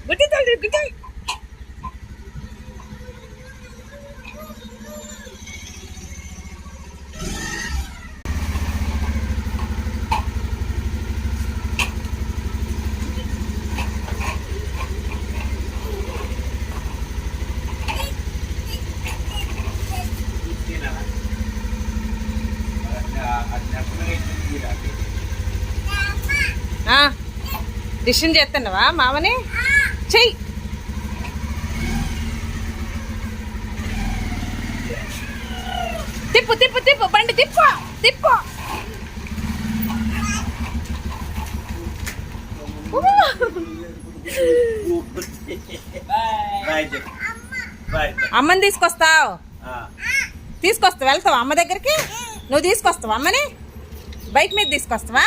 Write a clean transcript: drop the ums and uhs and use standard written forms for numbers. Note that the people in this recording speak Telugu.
గుడ్డి తల్లి గుడ్డి. డిషన్ చేస్తున్నావా మామని? చెయ్యి. తిప్పు తిప్పు తిప్పు బండి తిప్పు తిప్పు. అమ్మని తీసుకొస్తావు? వెళ్తావా అమ్మ దగ్గరికి? నువ్వు తీసుకొస్తావా అమ్మని? బైక్ మీద తీసుకొస్తావా?